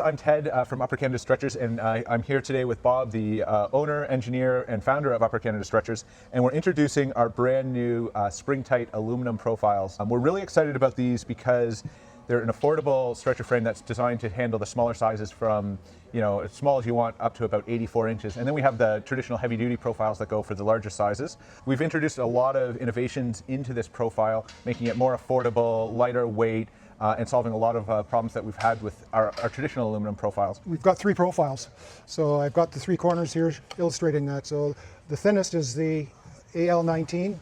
I'm Ted from Upper Canada Stretchers, and I'm here today with Bob, the owner, engineer, and founder of Upper Canada Stretchers, and we're introducing our brand new SpringTite aluminum profiles. We're really excited about these because they're an affordable stretcher frame that's designed to handle the smaller sizes from, as small as you want up to about 84 inches. And then we have the traditional heavy duty profiles that go for the larger sizes. We've introduced a lot of innovations into this profile, making it more affordable, lighter weight, and solving a lot of problems that we've had with our traditional aluminum profiles. We've got three profiles. So I've got the three corners here illustrating that. So the thinnest is the AL19,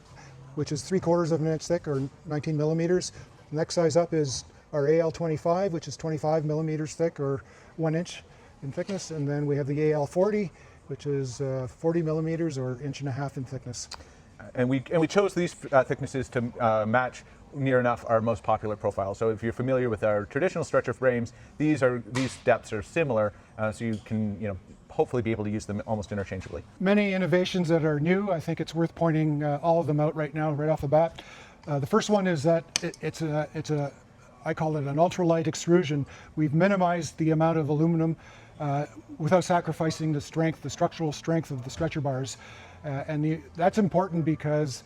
which is 3/4 of an inch thick, or 19 millimeters. The next size up is our AL25, which is 25 millimeters thick, or 1 inch in thickness. And then we have the AL40, which is 40 millimeters, or 1.5 inches in thickness. And we chose these thicknesses to match near enough our most popular profile. So if you're familiar with our traditional stretcher frames, these depths are similar, so you can hopefully be able to use them almost interchangeably. Many innovations that are new. I think it's worth pointing all of them out right now, right off the bat. The first one is that I call it an ultralight extrusion. We've minimized the amount of aluminum without sacrificing the structural strength of the stretcher bars. That's important because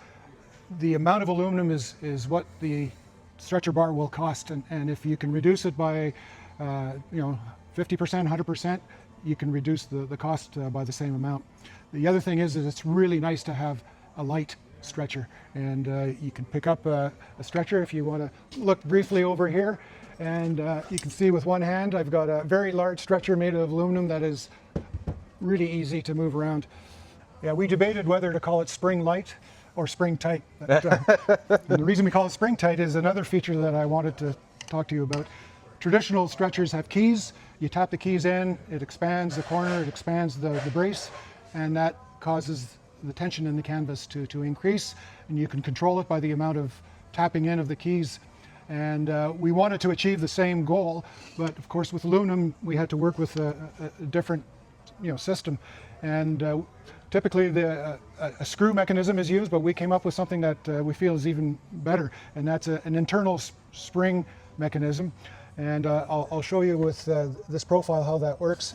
the amount of aluminum is what the stretcher bar will cost, and if you can reduce it by 50%, 100%, you can reduce the cost by the same amount. The other thing is that it's really nice to have a light stretcher, and you can pick up a stretcher. If you want to look briefly over here, and you can see with one hand I've got a very large stretcher made of aluminum that is really easy to move around. Yeah, we debated whether to call it SpringLite or SpringTite. And the reason we call it SpringTite is another feature that I wanted to talk to you about. Traditional stretchers have keys. You tap the keys in, it expands the corner, it expands the brace, and that causes the tension in the canvas to increase, and you can control it by the amount of tapping in of the keys. And we wanted to achieve the same goal, but of course with aluminum we had to work with a different system. And typically a screw mechanism is used, but we came up with something that we feel is even better, and that's an internal spring mechanism. And I'll show you with this profile how that works.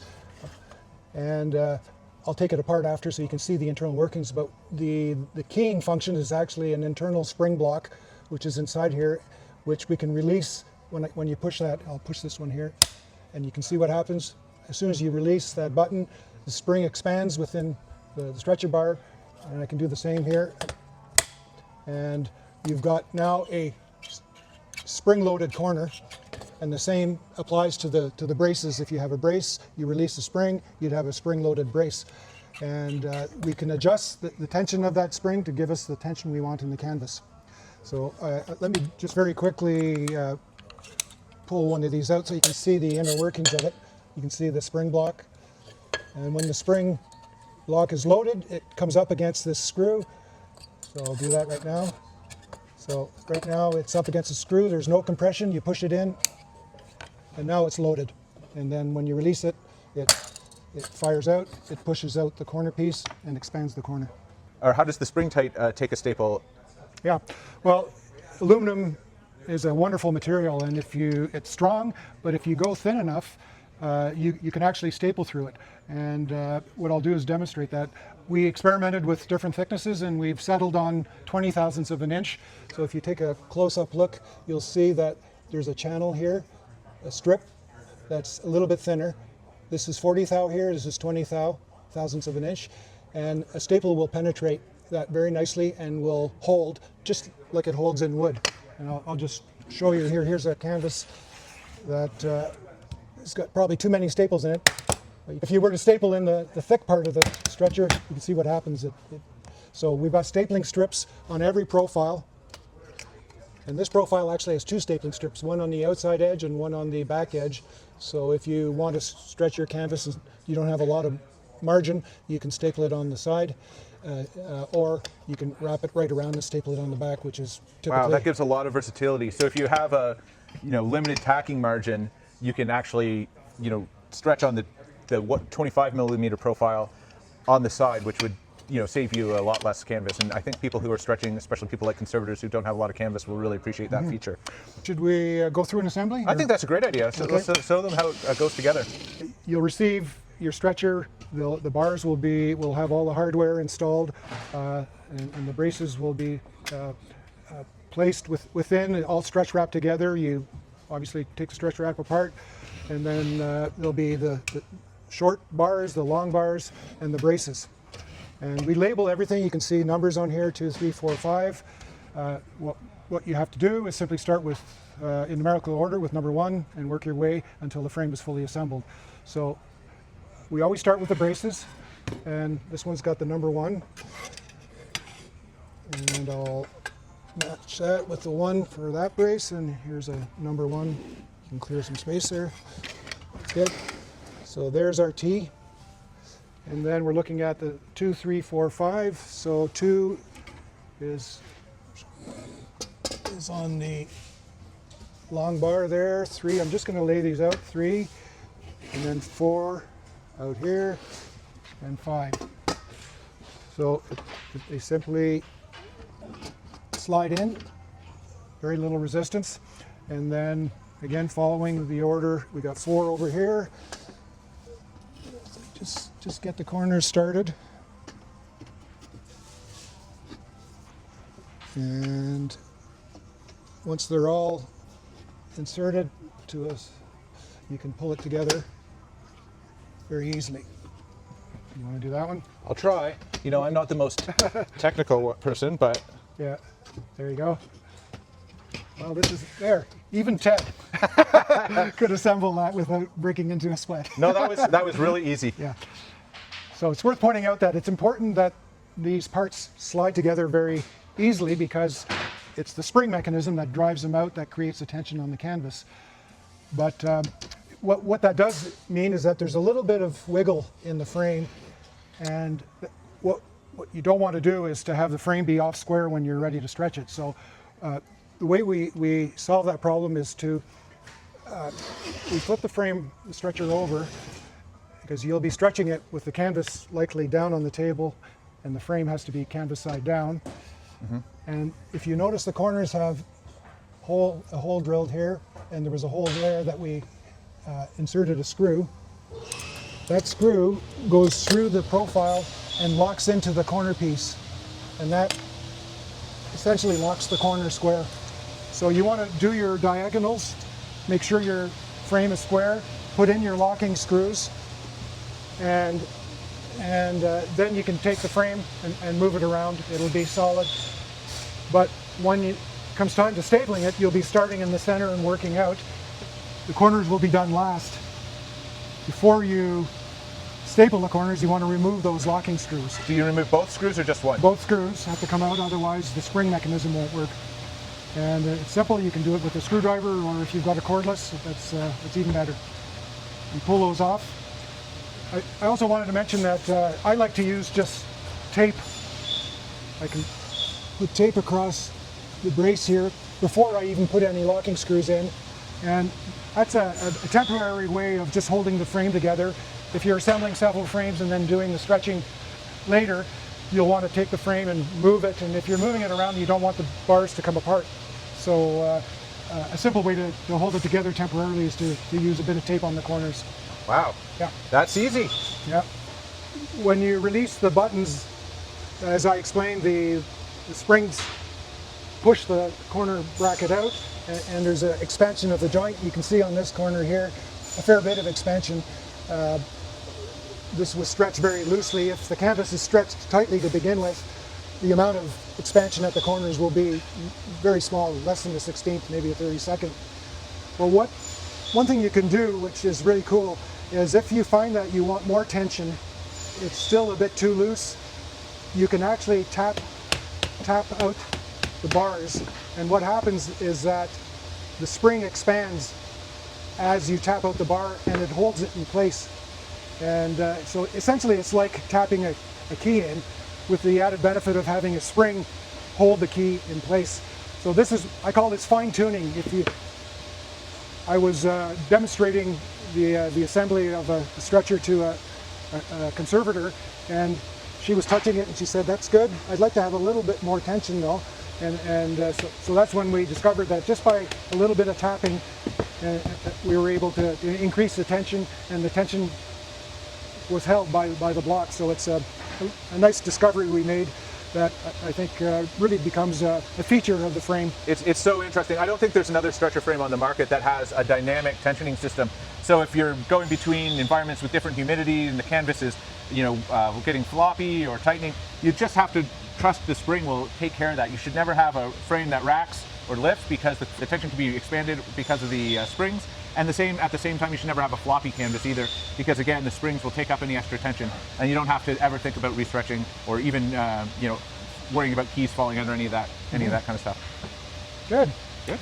And I'll take it apart after so you can see the internal workings, but the keying function is actually an internal spring block, which is inside here, which we can release when you push that. I'll push this one here, and you can see what happens. As soon as you release that button, the spring expands within the stretcher bar, and I can do the same here. And you've got now a spring-loaded corner, and the same applies to the braces. If you have a brace, you release the spring, you'd have a spring-loaded brace. And we can adjust the tension of that spring to give us the tension we want in the canvas. So let me just very quickly pull one of these out so you can see the inner workings of it. You can see the spring block. And when the spring block is loaded, it comes up against this screw. So I'll do that right now. So right now it's up against the screw. There's no compression. You push it in, and now it's loaded. And then when you release it, it fires out. It pushes out the corner piece and expands the corner. Or how does the SpringTite take a staple? Yeah, well, aluminum is a wonderful material, and it's strong, but if you go thin enough, you can actually staple through it. And what I'll do is demonstrate that. We experimented with different thicknesses, and we've settled on 20 thousandths of an inch. So if you take a close-up look, you'll see that there's a channel here, a strip that's a little bit thinner. This is 40 thou here, this is 20 thousandths of an inch, and a staple will penetrate that very nicely and will hold just like it holds in wood. And I'll just show you here. Here's a canvas that it's got probably too many staples in it. If you were to staple in the thick part of the stretcher, you can see what happens. So we've got stapling strips on every profile. And this profile actually has two stapling strips, one on the outside edge and one on the back edge. So if you want to stretch your canvas and you don't have a lot of margin, you can staple it on the side. Or you can wrap it right around and staple it on the back, which is typically... Wow, that gives a lot of versatility. So if you have a limited tacking margin, you can actually stretch on the 25 millimeter profile on the side, which would save you a lot less canvas. And I think people who are stretching, especially people like conservators who don't have a lot of canvas, will really appreciate that feature. Should we go through an assembly? I think that's a great idea. So let's show them how it goes together. You'll receive your stretcher. The bars will have all the hardware installed, and the braces will be placed within, all stretch wrapped together. You obviously take the stretch wrap apart, and then there'll be the short bars, the long bars, and the braces. And we label everything. You can see numbers on here, 2, 3, 4, 5. What you have to do is simply start with, in numerical order, with number 1 and work your way until the frame is fully assembled. So we always start with the braces, and this one's got the number 1. And I'll match that with the 1 for that brace, and here's a number 1. You can clear some space there. That's good. So there's our T. And then we're looking at the 2, 3, 4, 5. So 2 is on the long bar there. 3, I'm just going to lay these out. 3, and then 4 out here, and 5. So they simply slide in, very little resistance. And then again, following the order, we got 4 over here. Just get the corners started. And once they're all inserted to us, you can pull it together very easily. You want to do that one? I'll try. I'm not the most technical person, but Yeah, there you go. Well, this is there. Even Ted could assemble that without breaking into a sweat. no, that was really easy. Yeah. So it's worth pointing out that it's important that these parts slide together very easily, because it's the spring mechanism that drives them out that creates the tension on the canvas. But what that does mean is that there's a little bit of wiggle in the frame, and what you don't want to do is to have the frame be off square when you're ready to stretch it. So the way we solve that problem is to we flip the stretcher over, because you'll be stretching it with the canvas likely down on the table, and the frame has to be canvas side down. And if you notice, the corners have a hole drilled here, and there was a hole there that we inserted a screw. That screw goes through the profile and locks into the corner piece, and that essentially locks the corner square. So you want to do your diagonals, make sure your frame is square, put in your locking screws, and then you can take the frame and move it around. It'll be solid. But when it comes time to stapling it, you'll be starting in the center and working out. The corners will be done last. Before you staple the corners, you want to remove those locking screws. Do you remove both screws or just one? Both screws have to come out, otherwise the spring mechanism won't work. And it's simple. You can do it with a screwdriver, or if you've got a cordless, that's even better. You pull those off. I also wanted to mention that I like to use just tape. I can put tape across the brace here before I even put any locking screws in, and that's a temporary way of just holding the frame together. If you're assembling several frames and then doing the stretching later, you'll want to take the frame and move it, and if you're moving it around, you don't want the bars to come apart. So a simple way to hold it together temporarily is to use a bit of tape on the corners. Wow. Yeah. That's easy. Yeah. When you release the buttons, as I explained, the springs push the corner bracket out, and there's an expansion of the joint. You can see on this corner here a fair bit of expansion. This was stretched very loosely. If the canvas is stretched tightly to begin with, the amount of expansion at the corners will be very small, less than a 16th, maybe a 32nd. Well, one thing you can do, which is really cool, is if you find that you want more tension, it's still a bit too loose, you can actually tap out the bars, and what happens is that the spring expands as you tap out the bar, and it holds it in place. And so essentially it's like tapping a key in, with the added benefit of having a spring hold the key in place. So this is, I call this fine tuning. I was demonstrating the assembly of a stretcher to a conservator, and she was touching it and she said, "That's good. I'd like to have a little bit more tension though." So that's when we discovered that just by a little bit of tapping, we were able to increase the tension, and the tension was held by the block. So it's a nice discovery we made that I think really becomes a feature of the frame. It's so interesting. I don't think there's another stretcher frame on the market that has a dynamic tensioning system. So if you're going between environments with different humidity and the canvas is, getting floppy or tightening, you just have to trust the spring will take care of that. You should never have a frame that racks or lifts because the tension can be expanded because of the springs. And at the same time, you should never have a floppy canvas either, because again, the springs will take up any extra tension, and you don't have to ever think about restretching or even worrying about keys falling under any of that kind of stuff. Good. Good.